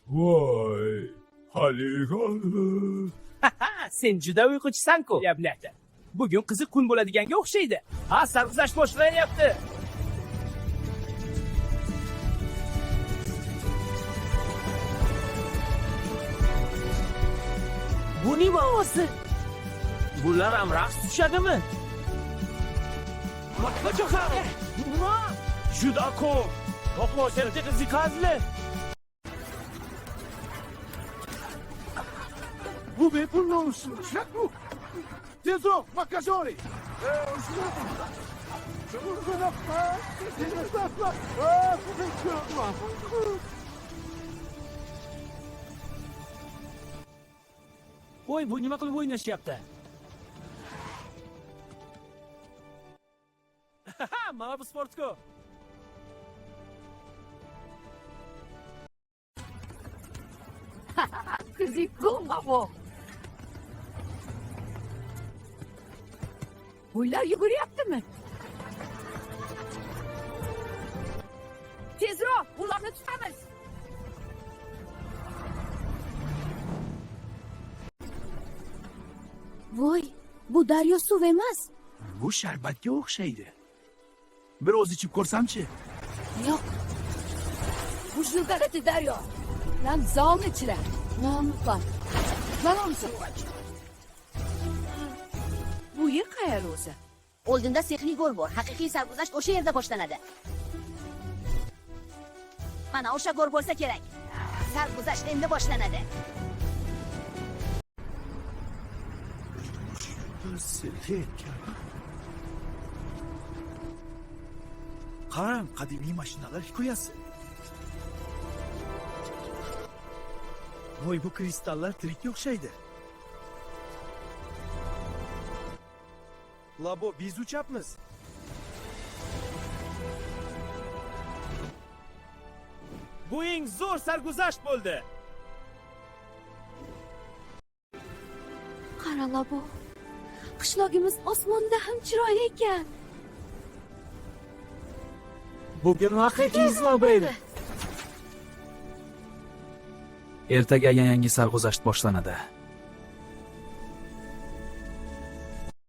Voy, haligalı. Sen juda uyquchisan-ku. Yablata. Bugun qiziq kun bo'ladiganga o'xshaydi. Ha, sarguzasht boshlanyapti. Bu nima ovozi? Bular ham raqs tushadimi? Nima? Juda ko'p. To'qmoshlarga qiziqazli. Bu bepul olsun. Tezroq, makazori. Voy, bu nima qilib o'ynashyapti? Mana bu sportku. Qiziqmi bu? Uylar yuguryaptimi? Tezroq, ularni tutamiz. Voy, bu daryo suv emas. Bu sharbatga o'xshaydi. Biroz ichib ko'rsamchi? Yo'q. Bu jildarati daryo. Lan zalni ichilar. Nomuqlar. Balomsa. Bu yer qayeri o'zi? Oldinda sexli go'r bor. Haqiqiy sarguzasht o'sha yerda boshlanadi. Mana o'sha go'r bo'lsa kerak. Sarguzasht endi boshlanadi. Qarang, qadimiy mashinalar hikoyasi. Voy, bu kristallar tirikka o'xshaydi. Labo, biz uchapmiz. Bu eng zo'r sarguzasht bo'ldi. Qarala bu. Qishlogimiz osmonda ham chiroyli ekan. Bugun haqiqiy zlobeydi. Ertaga yangi sarguzasht boshlanadi.